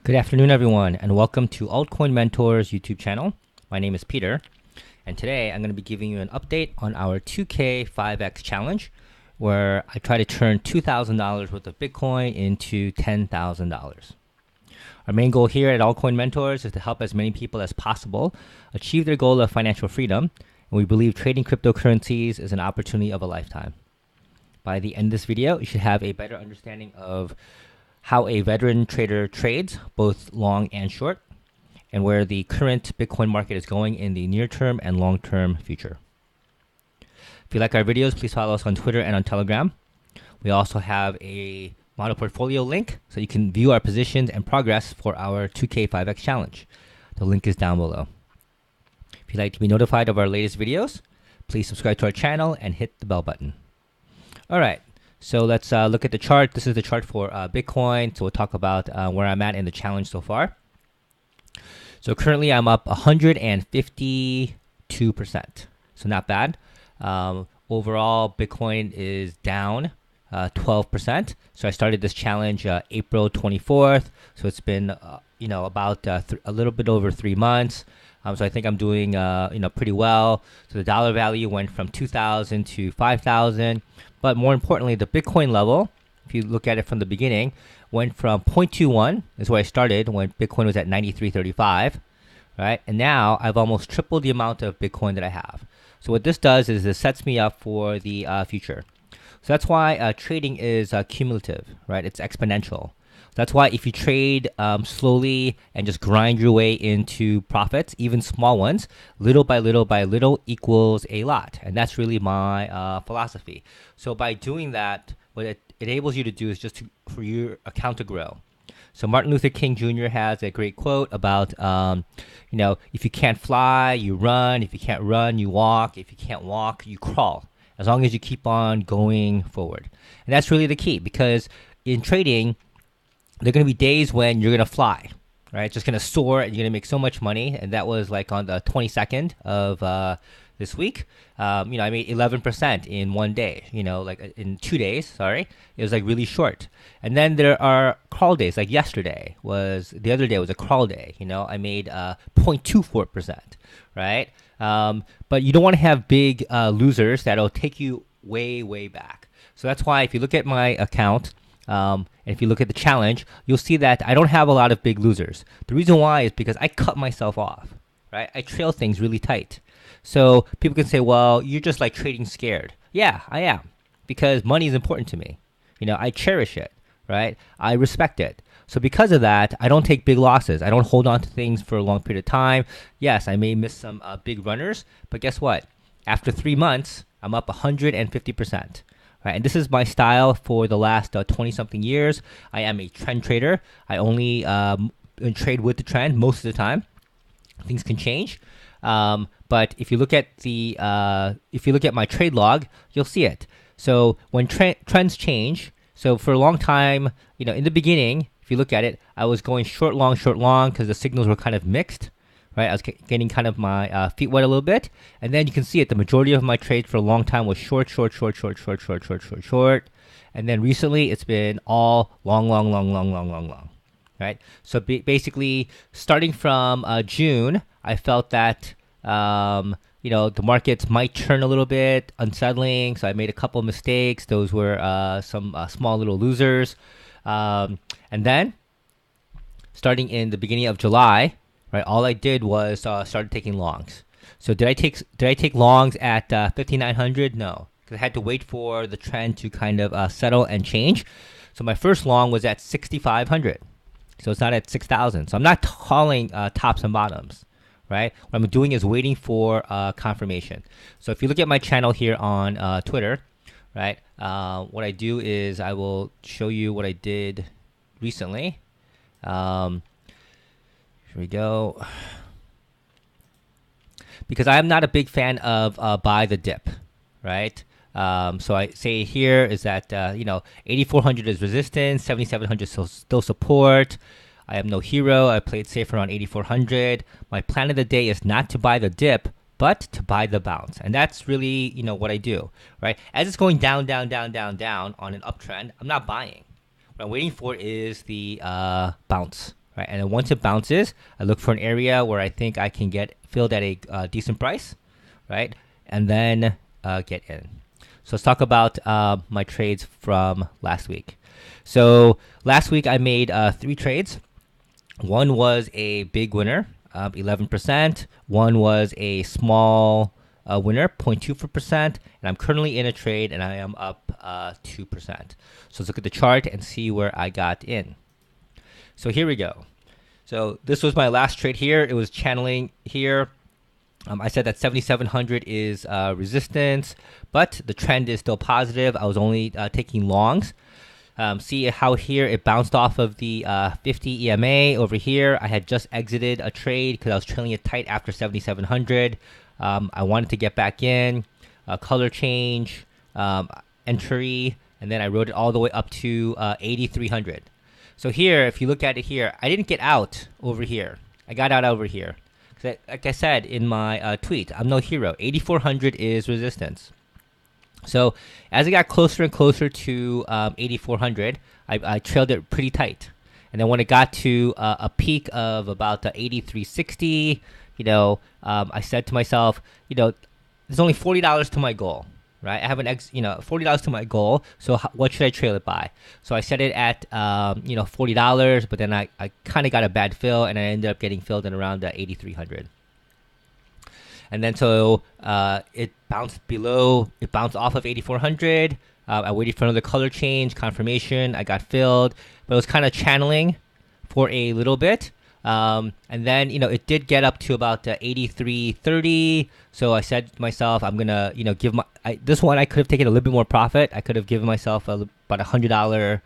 Good afternoon, everyone, and welcome to Altcoin Mentors YouTube channel. My name is Peter, and today I'm going to be giving you an update on our 2K 5X challenge, where I try to turn $2,000 worth of Bitcoin into $10,000. Our main goal here at Altcoin Mentors is to help as many people as possible achieve their goal of financial freedom, and we believe trading cryptocurrencies is an opportunity of a lifetime. By the end of this video, you should have a better understanding of how a veteran trader trades, both long and short, and where the current Bitcoin market is going in the near-term and long-term future. If you like our videos, please follow us on Twitter and on Telegram. We also have a model portfolio link so you can view our positions and progress for our 2K5X challenge. The link is down below. If you'd like to be notified of our latest videos, please subscribe to our channel and hit the bell button. All right. So let's look at the chart. This is the chart for Bitcoin. So we'll talk about where I'm at in the challenge so far. So currently I'm up 152%. So not bad. Overall, Bitcoin is down 12%. So I started this challenge April 24th. So it's been about a little bit over 3 months. So I think I'm doing pretty well. So the dollar value went from 2,000 to 5,000. But more importantly, the Bitcoin level, if you look at it from the beginning, went from 0.21, is where I started when Bitcoin was at 93.35, right? And now I've almost tripled the amount of Bitcoin that I have. So what this does is it sets me up for the future. So that's why trading is cumulative, right? It's exponential. That's why if you trade slowly and just grind your way into profits, even small ones, little by little by little equals a lot. And that's really my philosophy. So by doing that, what it enables you to do is just for your account to grow. So Martin Luther King Jr. has a great quote about, if you can't fly, you run. If you can't run, you walk. If you can't walk, you crawl. As long as you keep on going forward. And that's really the key, because in trading, there are going to be days when you're going to fly, right? It's just going to soar and you're going to make so much money. And that was like on the 22nd of this week. I made 11% in one day, like in 2 days, sorry. It was like really short. And then there are crawl days, like the other day was a crawl day. I made 0.24%, right? But you don't want to have big losers that'll take you way, way back. So that's why if you look at my account, and if you look at the challenge, you'll see that I don't have a lot of big losers. The reason why is because I cut myself off, right? I trail things really tight. So people can say, well, you're just like trading scared. Yeah, I am, because money is important to me. I cherish it, right? I respect it. So because of that, I don't take big losses. I don't hold on to things for a long period of time. Yes, I may miss some big runners, but guess what? After 3 months, I'm up 150%. Right, and this is my style for the last 20-something years. I am a trend trader. I only trade with the trend most of the time. Things can change, but if you look at my trade log, you'll see it. So when trends change, so for a long time, in the beginning, if you look at it, I was going short, long, because the signals were kind of mixed. Right, I was getting kind of my feet wet a little bit, and then you can see it. The majority of my trades for a long time was short, and then recently it's been all long. Right, so basically, starting from June, I felt that the markets might turn a little bit unsettling. So I made a couple of mistakes. Those were some small little losers, and then starting in the beginning of July. Right, all I did was started taking longs. So did I take longs at 5,900? No, because I had to wait for the trend to kind of settle and change. So my first long was at 6,500. So it's not at 6,000. So I'm not calling tops and bottoms. Right, what I'm doing is waiting for confirmation. So if you look at my channel here on Twitter, right, what I do is I will show you what I did recently. Here we go. Because I'm not a big fan of buy the dip, right? So I say here is that 8,400 is resistance, 7,700 still support. I am no hero. I played safe around 8,400. My plan of the day is not to buy the dip, but to buy the bounce, and that's really what I do, right? As it's going down on an uptrend, I'm not buying. What I'm waiting for is the bounce. right? And then once it bounces, I look for an area where I think I can get filled at a decent price, right? And then get in. So let's talk about my trades from last week. So last week I made 3 trades. One was a big winner, 11%. One was a small winner, 0.24%. And I'm currently in a trade and I am up 2%. So let's look at the chart and see where I got in. So here we go. So this was my last trade here. It was channeling here. I said that 7,700 is resistance, but the trend is still positive. I was only taking longs. See how here it bounced off of the 50 EMA over here. I had just exited a trade because I was trailing it tight after 7,700. I wanted to get back in, color change, entry, and then I rode it all the way up to 8,300. So here, if you look at it here, I didn't get out over here. I got out over here. Like I said in my tweet, I'm no hero. 8,400 is resistance. So as I got closer and closer to 8,400, I trailed it pretty tight. And then when it got to a peak of about 8,360, I said to myself, there's only $40 to my goal, right? I have $40 to my goal. So what should I trail it by? So I set it at $40, but then I kind of got a bad fill, and I ended up getting filled in around 8,300. And then so it bounced off of 8,400. I waited for another color change, confirmation. I got filled, but it was kind of channeling for a little bit. And then, it did get up to about 83.30. So I said to myself, I'm going to, this one I could have taken a little bit more profit. I could have given myself about $100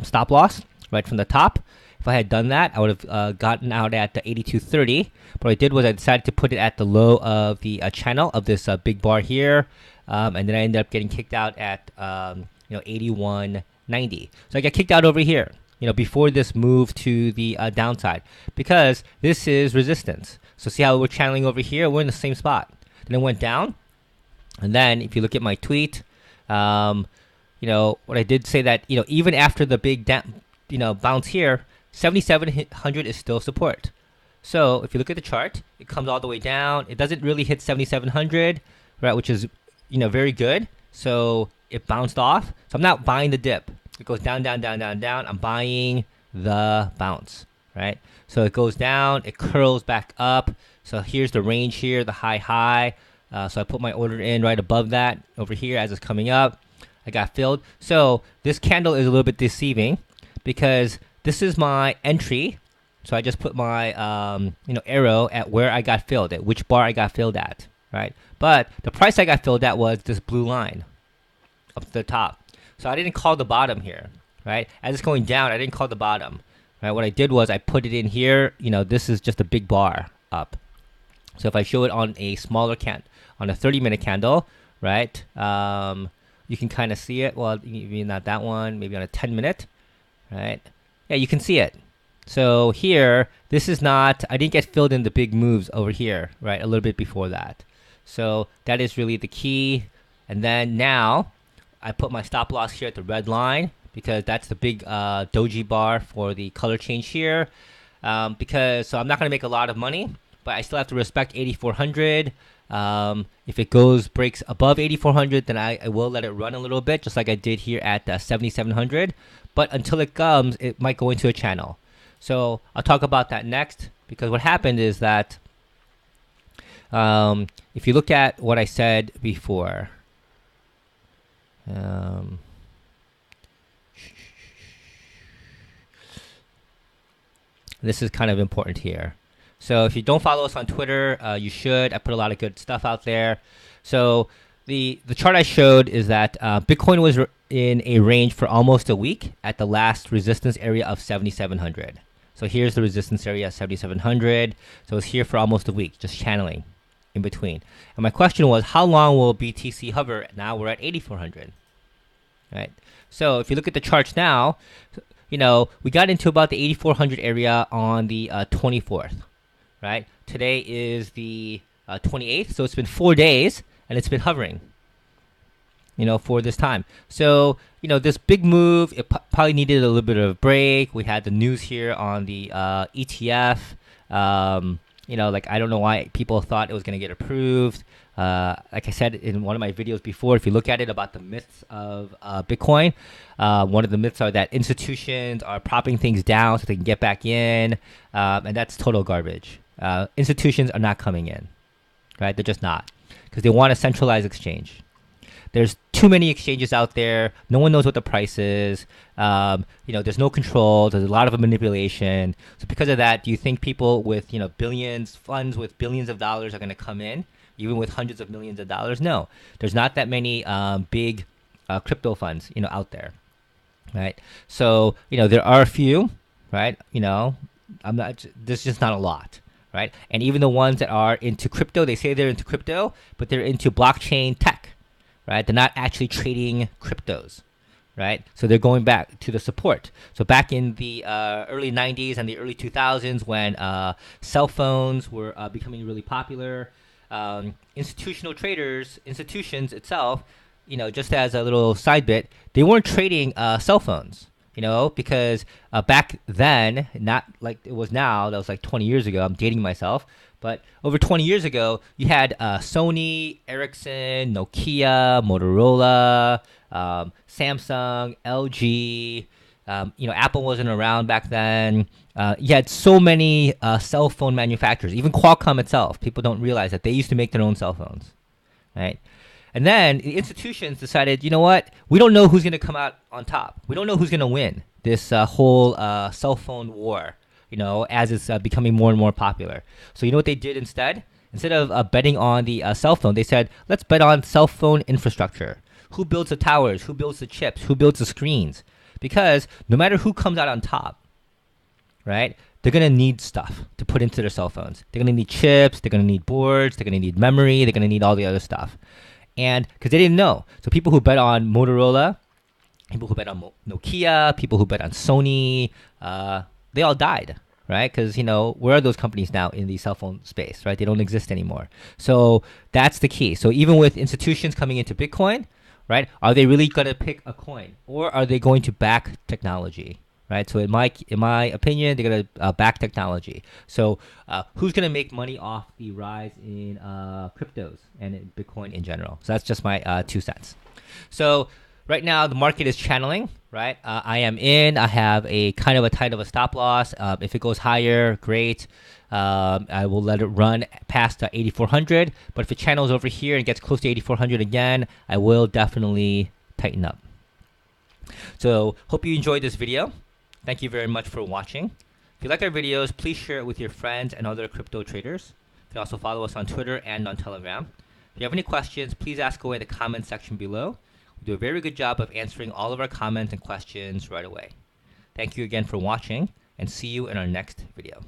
stop loss right from the top. If I had done that, I would have gotten out at 82.30. What I did was I decided to put it at the low of the channel of this big bar here. And then I ended up getting kicked out at 81.90. So I got kicked out over here, before this move to the downside, because this is resistance. So see how we're channeling over here? We're in the same spot. Then it went down. And then if you look at my tweet, what I did say that, even after the big bounce here, 7,700 is still support. So if you look at the chart, it comes all the way down. It doesn't really hit 7,700, right, which is, very good. So it bounced off. So I'm not buying the dip. It goes down, down, down, down, down. I'm buying the bounce, right? So it goes down, it curls back up. So here's the range here, the high. So I put my order in right above that over here as it's coming up. I got filled. So this candle is a little bit deceiving because this is my entry. So I just put my arrow at where I got filled, at which bar I got filled at, right? But the price I got filled at was this blue line up to the top. So I didn't call the bottom here, right? As it's going down, I didn't call the bottom, right? What I did was I put it in here. This is just a big bar up. So if I show it on a smaller on a 30-minute candle, right? You can kind of see it. Well, maybe not that one. Maybe on a 10-minute, right? Yeah, you can see it. So here, this is not, I didn't get filled in the big moves over here, right? A little bit before that. So that is really the key. And then now, I put my stop loss here at the red line because that's the big doji bar for the color change here. So I'm not going to make a lot of money, but I still have to respect 8,400. If it breaks above 8,400, then I will let it run a little bit, just like I did here at 7,700. But until it comes, it might go into a channel. So I'll talk about that next, because what happened is that if you look at what I said before, this is kind of important here. So if you don't follow us on Twitter, you should. I put a lot of good stuff out there. So the chart I showed is that Bitcoin was in a range for almost a week at the last resistance area of 7,700. So here's the resistance area, 7,700. So it's here for almost a week, just channeling in between. And my question was, how long will BTC hover? Now we're at 8,400, right? So if you look at the charts now, we got into about the 8,400 area on the 24th, right? Today is the 28th, so it's been 4 days, and it's been hovering. for this time. So, this big move, it probably needed a little bit of a break. We had the news here on the ETF. Like, I don't know why people thought it was going to get approved. Like I said in one of my videos before, if you look at it about the myths of Bitcoin, one of the myths are that institutions are propping things down so they can get back in, and that's total garbage. Institutions are not coming in, right? They're just not, because they want a centralized exchange. There's too many exchanges out there. No one knows what the price is. There's no control. There's a lot of manipulation. So because of that, do you think people with funds with billions of dollars are going to come in, even with hundreds of millions of dollars? No, there's not that many big crypto funds out there, right? So there are a few, right? There's just not a lot. Right? And even the ones that are into crypto, they say they're into crypto, but they're into blockchain tech, right? They're not actually trading cryptos, right? So they're going back to the support. So back in the early 90s and the early 2000s, when cell phones were becoming really popular, institutions itself, just as a little side bit, they weren't trading cell phones. Because back then, not like it was now, that was like 20 years ago, I'm dating myself, but over 20 years ago, you had Sony, Ericsson, Nokia, Motorola, Samsung, LG, Apple wasn't around back then. You had so many cell phone manufacturers, even Qualcomm itself. People don't realize that they used to make their own cell phones, right? And then the institutions decided, you know what? We don't know who's going to come out on top. We don't know who's going to win this whole cell phone war, as it's becoming more and more popular. So you know what they did instead? Instead of betting on the cell phone, they said, let's bet on cell phone infrastructure. Who builds the towers? Who builds the chips? Who builds the screens? Because no matter who comes out on top, right, they're going to need stuff to put into their cell phones. They're going to need chips. They're going to need boards. They're going to need memory. They're going to need all the other stuff. And because they didn't know. So people who bet on Motorola, people who bet on Nokia, people who bet on Sony, they all died, right? Because, where are those companies now in the cell phone space, right? They don't exist anymore. So that's the key. So even with institutions coming into Bitcoin, right, are they really going to pick a coin? Or are they going to back technology? Right, so in my opinion, they're gonna back technology. So who's gonna make money off the rise in cryptos and in Bitcoin in general? So that's just my 2 cents. So right now the market is channeling. Right, I am in. I have a kind of a tight of a stop loss. If it goes higher, great. I will let it run past 8,400. But if it channels over here and gets close to 8,400 again, I will definitely tighten up. So hope you enjoyed this video. Thank you very much for watching. If you like our videos, please share it with your friends and other crypto traders. You can also follow us on Twitter and on Telegram. If you have any questions, please ask away in the comment section below. We do a very good job of answering all of our comments and questions right away. Thank you again for watching, and see you in our next video.